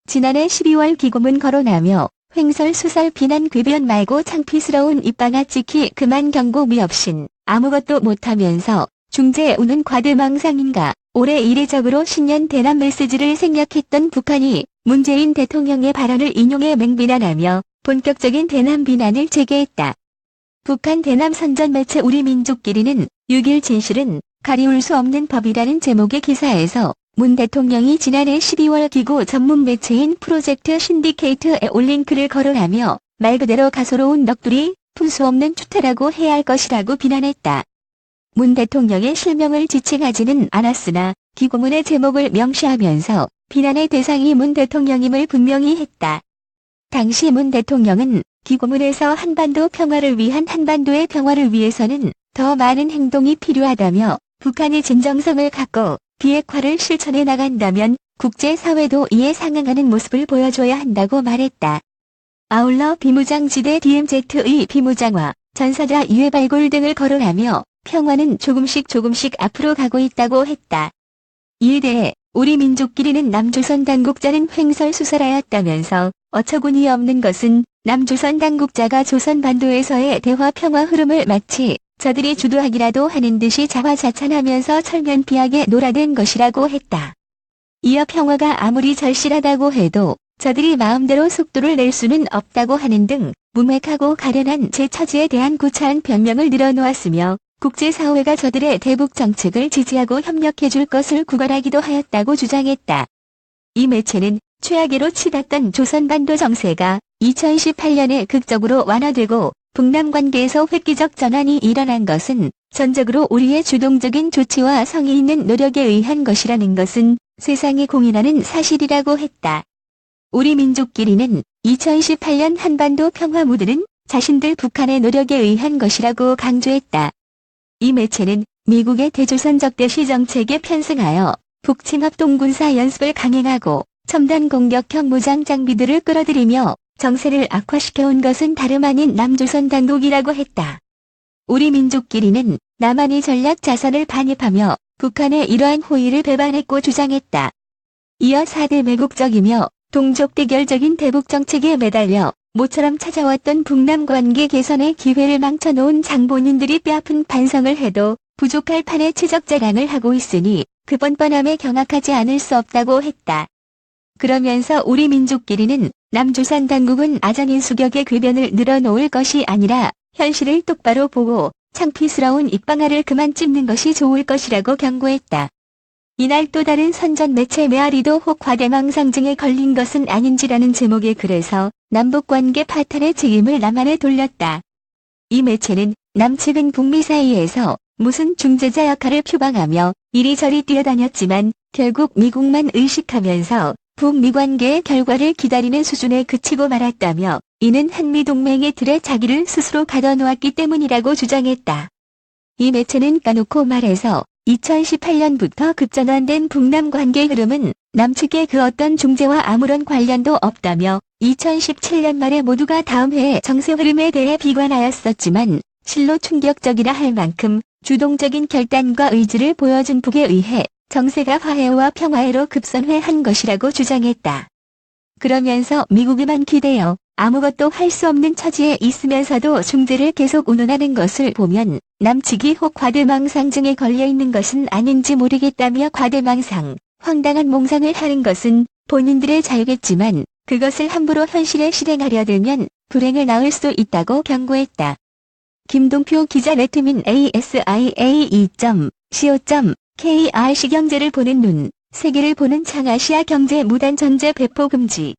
지난해 12월 기고문 거론하며 횡설수설 비난 궤변 말고 창피스러운 입방아 찍히 그만 경고미 없인 아무것도 못하면서 중재 우는 과대망상인가. 올해 이례적으로 신년 대남 메시지를 생략했던 북한이 문재인 대통령의 발언을 인용해 맹비난하며 본격적인 대남 비난을 재개했다. 북한 대남 선전 매체 우리 민족끼리는 6일 진실은 가리울 수 없는 법이라는 제목의 기사에서 문 대통령이 지난해 12월 기고 전문 매체인 프로젝트 신디케이트에 올린 글을 거론하며 말 그대로 가소로운 넋두리, 풀 수 없는 추태라고 해야 할 것이라고 비난했다. 문 대통령의 실명을 지칭하지는 않았으나 기고문의 제목을 명시하면서 비난의 대상이 문 대통령임을 분명히 했다. 당시 문 대통령은 기고문에서 한반도 평화를 위한 한반도의 평화를 위해서는 더 많은 행동이 필요하다며 북한이 진정성을 갖고 비핵화를 실천해 나간다면 국제사회도 이에 상응하는 모습을 보여줘야 한다고 말했다. 아울러 비무장지대 DMZ의 비무장화, 전사자 유해 발굴 등을 거론하며 평화는 조금씩 앞으로 가고 있다고 했다. 이에 대해 우리 민족끼리는 남조선 당국자는 횡설수설하였다면서 어처구니 없는 것은 남조선 당국자가 조선 반도에서의 대화 평화 흐름을 마치 저들이 주도하기라도 하는 듯이 자화자찬하면서 철면피하게 놀아댄 것이라고 했다. 이어 평화가 아무리 절실하다고 해도 저들이 마음대로 속도를 낼 수는 없다고 하는 등 무맥하고 가련한 제 처지에 대한 구차한 변명을 늘어놓았으며 국제사회가 저들의 대북 정책을 지지하고 협력해줄 것을 구걸하기도 하였다고 주장했다. 이 매체는 최악으로 치닫던 조선반도 정세가 2018년에 극적으로 완화되고 북남 관계에서 획기적 전환이 일어난 것은 전적으로 우리의 주동적인 조치와 성의 있는 노력에 의한 것이라는 것은 세상이 공인하는 사실이라고 했다. 우리 민족끼리는 2018년 한반도 평화 무드는 자신들 북한의 노력에 의한 것이라고 강조했다. 이 매체는 미국의 대조선 적대시 정책에 편승하여 북침합 동군사 연습을 강행하고 첨단 공격형 무장 장비들을 끌어들이며 정세를 악화시켜온 것은 다름 아닌 남조선 당국이라고 했다. 우리 민족끼리는 남한이 전략 자산을 반입하며 북한의 이러한 호의를 배반했고 주장했다. 이어 4대 매국적이며 동족 대결적인 대북 정책에 매달려 모처럼 찾아왔던 북남 관계 개선의 기회를 망쳐놓은 장본인들이 뼈아픈 반성을 해도 부족할 판에 최적 자랑을 하고 있으니 그 뻔뻔함에 경악하지 않을 수 없다고 했다. 그러면서 우리 민족끼리는 남조선 당국은 아장인 수격의 궤변을 늘어놓을 것이 아니라 현실을 똑바로 보고 창피스러운 입방아를 그만 찝는 것이 좋을 것이라고 경고했다. 이날 또 다른 선전 매체 메아리도 혹 과대망상증에 걸린 것은 아닌지라는 제목의 글에서 남북관계 파탄의 책임을 남한에 돌렸다. 이 매체는 남측은 북미 사이에서 무슨 중재자 역할을 표방하며 이리저리 뛰어다녔지만 결국 미국만 의식하면서 북미 관계의 결과를 기다리는 수준에 그치고 말았다며 이는 한미동맹의 틀에 자기를 스스로 가둬놓았기 때문이라고 주장했다. 이 매체는 까놓고 말해서 2018년부터 급전환된 북남 관계 흐름은 남측의 그 어떤 중재와 아무런 관련도 없다며 2017년 말에 모두가 다음 해의 정세 흐름에 대해 비관하였었지만 실로 충격적이라 할 만큼 주동적인 결단과 의지를 보여준 북에 의해 정세가 화해와 평화해로 급선회한 것이라고 주장했다. 그러면서 미국에만 기대어 아무것도 할 수 없는 처지에 있으면서도 중재를 계속 운운하는 것을 보면 남측이 혹 과대망상증에 걸려있는 것은 아닌지 모르겠다며 과대망상, 황당한 몽상을 하는 것은 본인들의 자유겠지만 그것을 함부로 현실에 실행하려 들면 불행을 낳을 수 있다고 경고했다. 김동표 기자 레트민 asia2.co.kr 시경제를 보는 눈, 세계를 보는 창아시아 경제 무단 전제 배포 금지